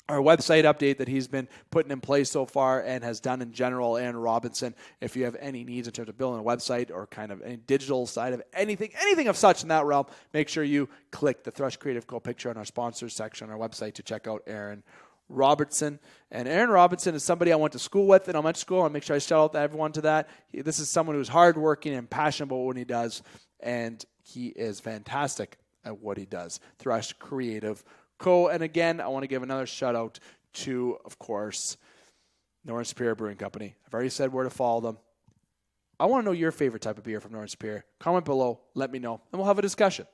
our website update that he's been putting in place so far and has done in general, Aaron Robinson. If you have any needs in terms of building a website or kind of any digital side of anything of such in that realm, make sure you click the Thrush Creative Co picture on our sponsors section on our website to check out Aaron Robertson. And Aaron Robinson is somebody I went to school with in elementary school. I'll make sure I shout out to everyone to that. This is someone who's hardworking and passionate about what he does, and he is fantastic at what he does. Thrush Creative Co. And again, I want to give another shout out to, of course, Northern Superior Brewing Company. I've already said where to follow them. I want to know your favorite type of beer from Northern Superior. Comment below, let me know, and we'll have a discussion.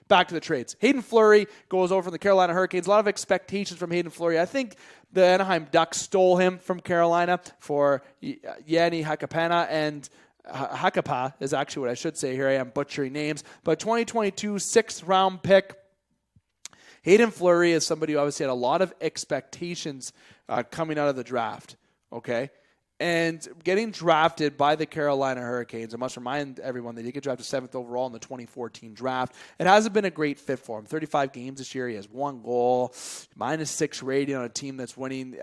Back to the trades. Hayden Fleury goes over from the Carolina Hurricanes. A lot of expectations from Hayden Fleury. I think the Anaheim Ducks stole him from Carolina for Yanni Hakapana, and Hakapa is actually what I should say. Here I am butchering names. But 2022 6th-round pick. Hayden Fleury is somebody who obviously had a lot of expectations coming out of the draft. Okay? And getting drafted by the Carolina Hurricanes, I must remind everyone that he got drafted 7th overall in the 2014 draft. It hasn't been a great fit for him. 35 games this year. He has 1 goal, -6 rating on a team that's winning.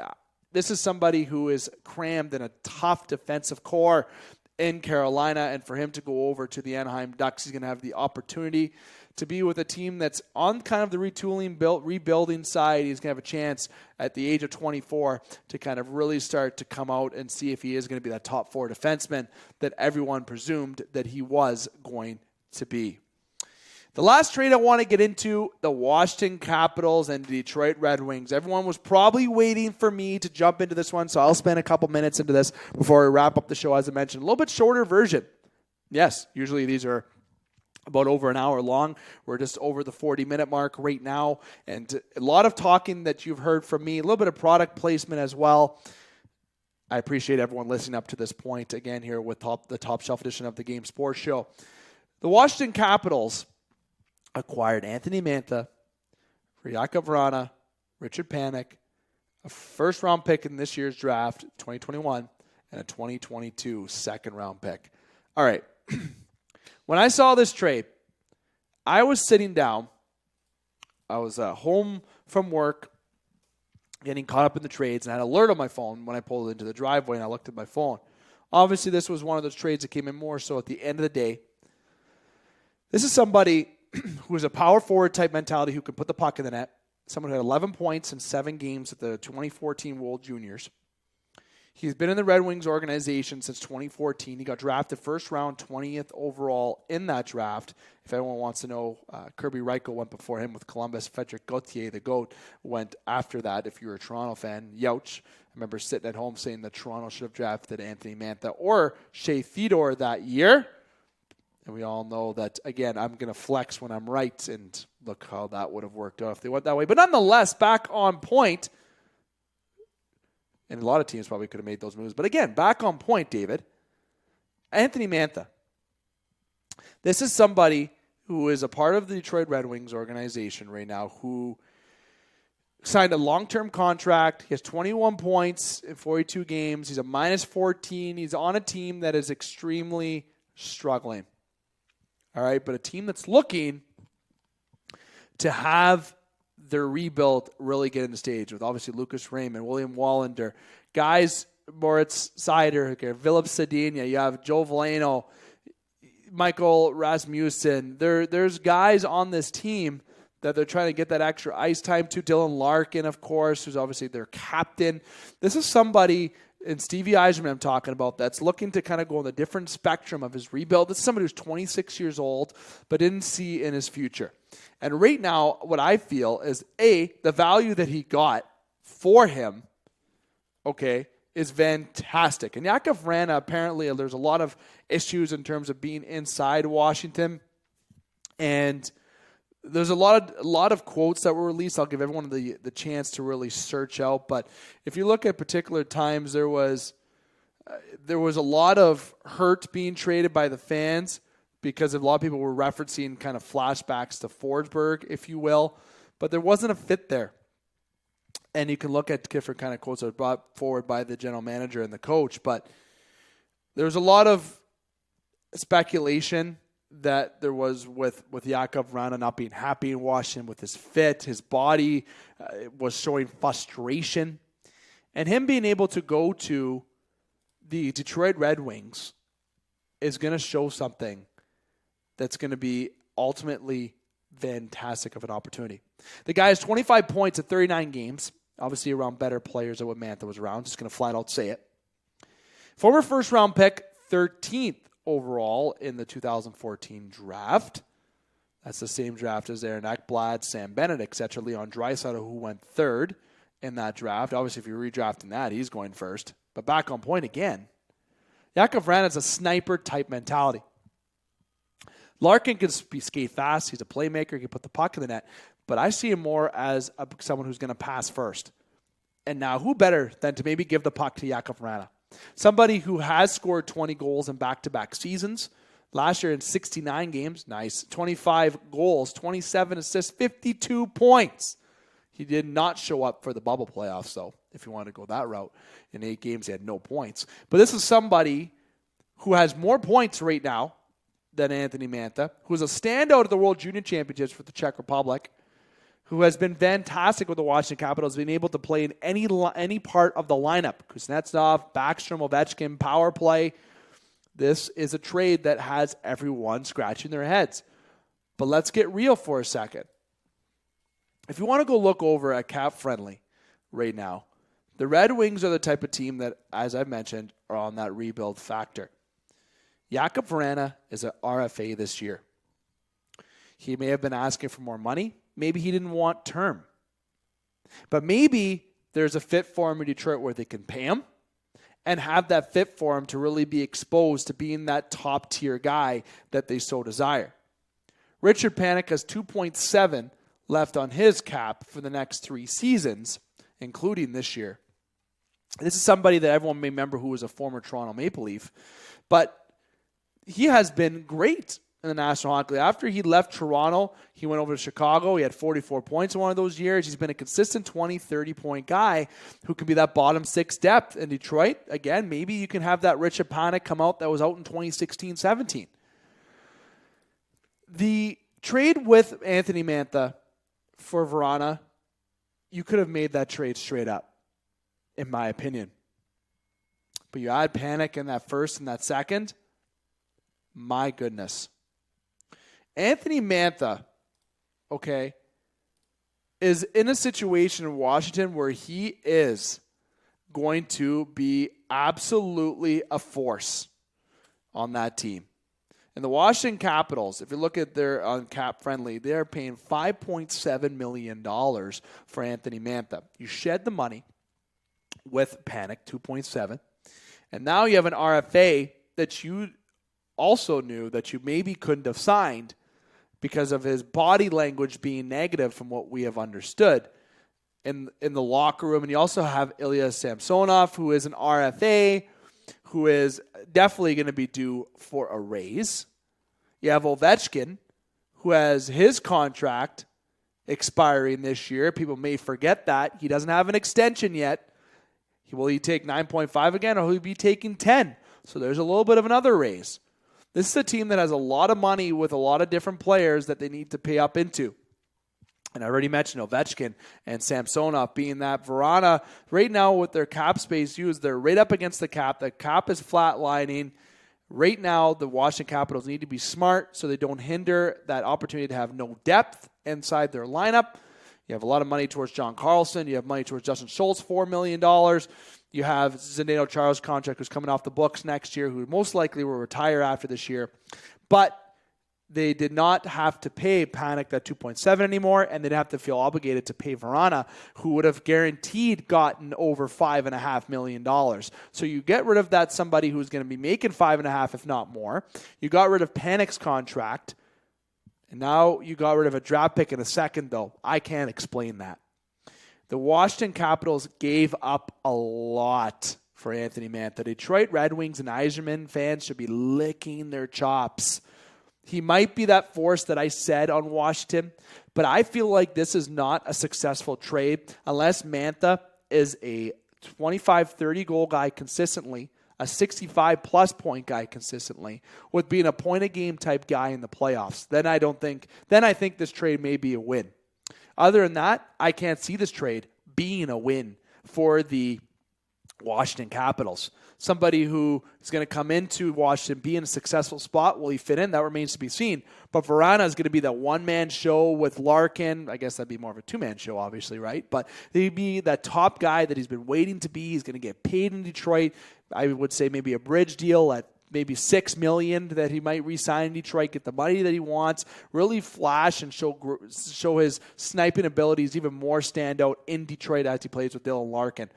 This is somebody who is crammed in a tough defensive core in Carolina. And for him to go over to the Anaheim Ducks, he's going to have the opportunity to be with a team that's on kind of the rebuilding side. He's going to have a chance at the age of 24 to kind of really start to come out and see if he is going to be that top 4 defenseman that everyone presumed that he was going to be. The last trade I want to get into, the Washington Capitals and the Detroit Red Wings. Everyone was probably waiting for me to jump into this one, so I'll spend a couple minutes into this before we wrap up the show, as I mentioned. A little bit shorter version. Yes, usually these are about over an hour long. We're just over the 40-minute mark right now. And a lot of talking that you've heard from me, a little bit of product placement as well. I appreciate everyone listening up to this point again here with the Top Shelf edition of the Game Sports Show. The Washington Capitals acquired Anthony Mantha, Jakub Vrana, Richard Panik, a first-round pick in this year's draft, 2021, and a 2022 second-round pick. All right. When I saw this trade, I was sitting down. I was home from work, getting caught up in the trades, and I had an alert on my phone when I pulled into the driveway, and I looked at my phone. Obviously, this was one of those trades that came in more so at the end of the day. This is somebody who is a power forward type mentality who can put the puck in the net. Someone who had 11 points in 7 games at the 2014 World Juniors. He's been in the Red Wings organization since 2014. He got drafted first round, 20th overall in that draft. If anyone wants to know, Kirby Reichel went before him with Columbus. Frederic Gauthier, the GOAT, went after that. If you're a Toronto fan, youch. I remember sitting at home saying that Toronto should have drafted Anthony Mantha or Shea Theodore that year. And we all know that, again, I'm going to flex when I'm right. And look how that would have worked out if they went that way. But nonetheless, back on point. And a lot of teams probably could have made those moves. But again, back on point, David. Anthony Mantha. This is somebody who is a part of the Detroit Red Wings organization right now who signed a long-term contract. He has 21 points in 42 games. He's a -14. He's on a team that is extremely struggling. All right, but a team that's looking to have their rebuild really get into stage with obviously Lucas Raymond, William Wallander, guys, Moritz Seider, Philip Sedina, you have Joe Veleno, Michael Rasmussen. There's guys on this team that they're trying to get that extra ice time to. Dylan Larkin, of course, who's obviously their captain. This is somebody, and Stevie Yzerman I'm talking about, that's looking to kind of go on the different spectrum of his rebuild. This is somebody who's 26 years old, but didn't see in his future. And right now, what I feel is, A, the value that he got for him, okay, is fantastic. And Jakub Vrana, apparently, there's a lot of issues in terms of being inside Washington. And there's a lot of quotes that were released. I'll give everyone the chance to really search out. But if you look at particular times, there was a lot of hurt being traded by the fans because a lot of people were referencing kind of flashbacks to Forsberg, if you will. But there wasn't a fit there. And you can look at different kind of quotes that were brought forward by the general manager and the coach. But there was a lot of speculation that there was with Jakub Vrana not being happy in Washington with his fit. His body was showing frustration. And him being able to go to the Detroit Red Wings is going to show something that's going to be ultimately fantastic of an opportunity. The guy has 25 points at 39 games. Obviously around better players than what Mantha was around. Just going to flat out say it. Former first-round pick, 13th overall in the 2014 draft. That's the same draft as Aaron Ekblad, Sam Bennett, etc. Leon Draisaitl, who went third in that draft. Obviously, if you're redrafting that, he's going first. But back on point again. Jakub Vrana has a sniper-type mentality. Larkin can skate fast. He's a playmaker. He can put the puck in the net. But I see him more as someone who's going to pass first. And now, who better than to maybe give the puck to Jakub Vrana? Somebody who has scored 20 goals in back-to-back seasons. Last year in 69 games, nice. 25 goals, 27 assists, 52 points. He did not show up for the bubble playoffs, though, if you want to go that route. In 8 games, he had no points. But this is somebody who has more points right now than Anthony Mantha, who's a standout at the World Junior Championships for the Czech Republic, who has been fantastic with the Washington Capitals, being able to play in any part of the lineup. Kuznetsov, Backstrom, Ovechkin, power play. This is a trade that has everyone scratching their heads. But let's get real for a second. If you want to go look over at Cap Friendly right now, the Red Wings are the type of team that, as I've mentioned, are on that rebuild factor. Jakub Vrana is an RFA this year. He may have been asking for more money. Maybe he didn't want term. But maybe there's a fit for him in Detroit where they can pay him and have that fit for him to really be exposed to being that top-tier guy that they so desire. Richard Panik has 2.7 left on his cap for the next 3 seasons, including this year. This is somebody that everyone may remember who was a former Toronto Maple Leaf, but he has been great in the National Hockey League. After he left Toronto, he went over to Chicago. He had 44 points in one of those years. He's been a consistent 20, 30-point guy who can be that bottom 6 depth. In Detroit, again, maybe you can have that Richard Panik come out that was out in 2016-17. The trade with Anthony Mantha for Vrana, you could have made that trade straight up, in my opinion. But you add Panik in that first and that second, my goodness. Anthony Mantha, okay, is in a situation in Washington where he is going to be absolutely a force on that team. And the Washington Capitals, if you look at their on Cap Friendly, they're paying $5.7 million for Anthony Mantha. You shed the money with Panik, 2.7, and now you have an RFA that you also knew that you maybe couldn't have signed because of his body language being negative from what we have understood in the locker room. And you also have Ilya Samsonov, who is an RFA, who is definitely going to be due for a raise. You have Ovechkin, who has his contract expiring this year. People may forget that. He doesn't have an extension yet. Will he take 9.5 again, or will he be taking 10? So there's a little bit of another raise. This is a team that has a lot of money with a lot of different players that they need to pay up into. And I already mentioned Ovechkin and Samsonov being that. Vrana, right now with their cap space used, they're right up against the cap. The cap is flatlining. Right now, the Washington Capitals need to be smart so they don't hinder that opportunity to have no depth inside their lineup. You have a lot of money towards John Carlson. You have money towards Justin Schultz, $4 million. You have Zdeno Chara's contract, who's coming off the books next year, who most likely will retire after this year. But they did not have to pay Panik that 2.7 anymore, and they didn't have to feel obligated to pay Vrana, who would have guaranteed gotten over $5.5 million. So you get rid of that somebody who's going to be making $5.5, if not more. You got rid of Panik's contract, and now you got rid of a draft pick in a second, though. I can't explain that. The Washington Capitals gave up a lot for Anthony Mantha. Detroit Red Wings and Yzerman fans should be licking their chops. He might be that force that I said on Washington, but I feel like this is not a successful trade unless Mantha is a 25, 30 goal guy consistently, a 65-plus point guy consistently, with being a point-a-game type guy in the playoffs. Then I think this trade may be a win. Other than that, I can't see this trade being a win for the Washington Capitals. Somebody who is going to come into Washington, be in a successful spot. Will he fit in? That remains to be seen. But Vrana is going to be that one-man show with Larkin. I guess that'd be more of a two-man show, obviously, right? But he'd be that top guy that he's been waiting to be. He's going to get paid in Detroit. I would say maybe a bridge deal at maybe $6 million that he might re-sign in Detroit, get the money that he wants, really flash and show his sniping abilities even more stand out in Detroit as he plays with Dylan Larkin.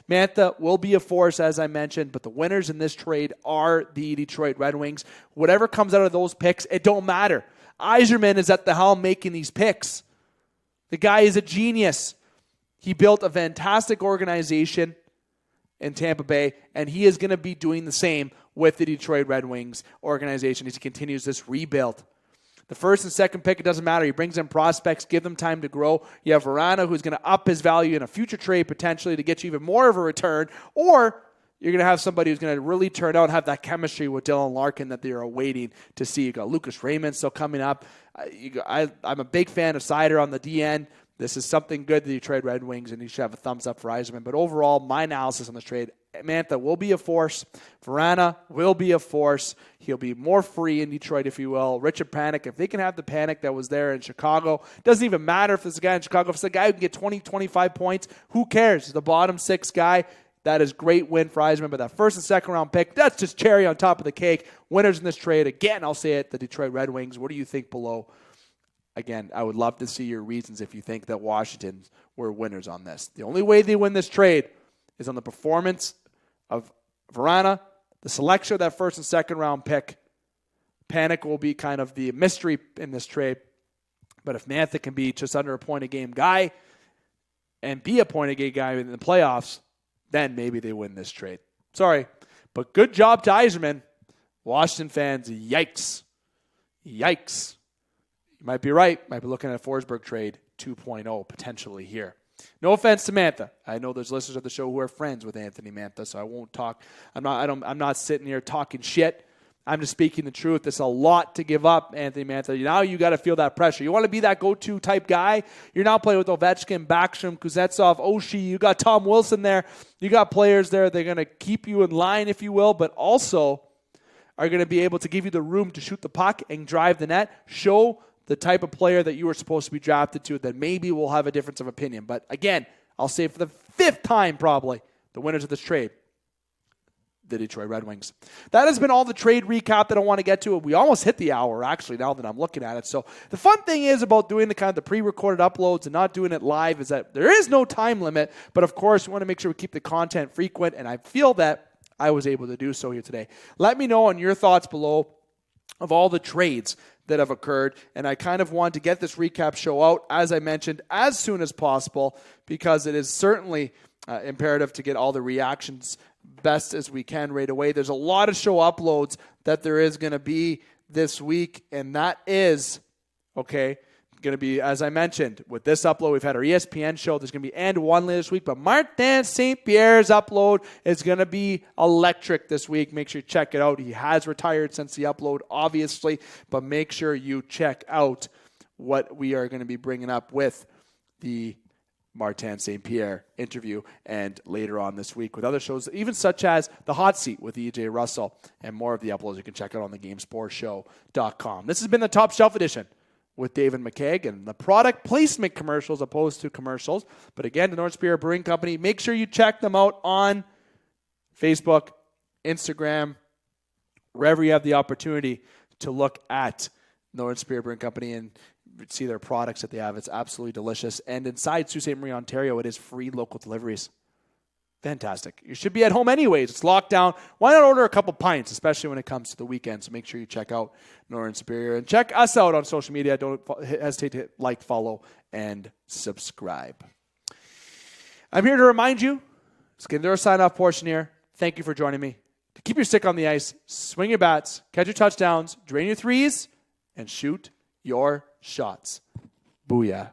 Mantha will be a force, as I mentioned, but the winners in this trade are the Detroit Red Wings. Whatever comes out of those picks, it don't matter. Yzerman is at the helm making these picks. The guy is a genius. He built a fantastic organization in Tampa Bay, and he is going to be doing the same with the Detroit Red Wings organization as he continues this rebuild. The first and second pick, it doesn't matter. He brings in prospects, give them time to grow. You have Vrana, who's going to up his value in a future trade potentially to get you even more of a return, or you're going to have somebody who's going to really turn out and have that chemistry with Dylan Larkin that they're awaiting to see. You got Lucas Raymond still coming up. I'm a big fan of Seider on the DN. This is something good, the Detroit Red Wings, and you should have a thumbs up for Yzerman. But overall, my analysis on this trade, Mantha will be a force. Vrana will be a force. He'll be more free in Detroit, if you will. Richard Panik, if they can have the Panik that was there in Chicago, doesn't even matter if it's a guy in Chicago. If it's a guy who can get 20, 25 points, who cares? He's the bottom six guy. That is great win for Yzerman. But that first and second round pick, that's just cherry on top of the cake. Winners in this trade, again, I'll say it, the Detroit Red Wings. What do you think below? Again, I would love to see your reasons if you think that Washington were winners on this. The only way they win this trade is on the performance of Vrana, the selection of that first and second round pick. Panik will be kind of the mystery in this trade. But if Mantha can be just under a point a game guy and be a point a game guy in the playoffs, then maybe they win this trade. Sorry, but good job to Yzerman. Washington fans, yikes. Yikes. You might be right. Might be looking at a Forsberg trade 2.0 potentially here. No offense to Mantha. I know there's listeners of the show who are friends with Anthony Mantha, so I won't talk. I'm not sitting here talking shit. I'm just speaking the truth. There's a lot to give up, Anthony Mantha. Now you got to feel that pressure. You want to be that go-to type guy. You're now playing with Ovechkin, Backstrom, Kuznetsov, Oshie. You got Tom Wilson there. You got players there. They're going to keep you in line, if you will, but also are going to be able to give you the room to shoot the puck and drive the net. Show the type of player that you were supposed to be drafted to, that maybe will have a difference of opinion. But again, I'll say for the fifth time probably, the winners of this trade, the Detroit Red Wings. That has been all the trade recap that I want to get to. We almost hit the hour, actually, now that I'm looking at it. So the fun thing is about doing the kind of the pre-recorded uploads and not doing it live is that there is no time limit. But of course, we want to make sure we keep the content frequent, and I feel that I was able to do so here today. Let me know on your thoughts below of all the trades that have occurred, and I kind of want to get this recap show out, as I mentioned, as soon as possible, because it is certainly imperative to get all the reactions best as we can right away. There's a lot of show uploads that there is going to be this week, and that is, going to be, as I mentioned, with this upload, we've had our ESPN show. There's going to be and one later this week, but Martin St. Pierre's upload is going to be electric this week. Make sure you check it out. He has retired since the upload, obviously, but make sure you check out what we are going to be bringing up with the Martin St. Pierre interview and later on this week with other shows, even such as The Hot Seat with EJ Russell and more of the uploads you can check out on the GameSportsShow.com. This has been the Top Shelf Edition with David McCaig and the product placement commercials opposed to commercials. But again, the Northern Superior Brewing Company, make sure you check them out on Facebook, Instagram, wherever you have the opportunity to look at Northern Superior Brewing Company and see their products that they have. It's absolutely delicious. And inside Sault Ste. Marie, Ontario, it is free local deliveries. Fantastic. You should be at home anyways. It's locked down. Why not order a couple pints, especially when it comes to the weekend? So make sure you check out Northern Superior and check us out on social media. Don't hesitate to hit like, follow, and subscribe. I'm here to remind you, let's get into our sign-off portion here. Thank you for joining me. To keep your stick on the ice, swing your bats, catch your touchdowns, drain your threes, and shoot your shots. Booyah.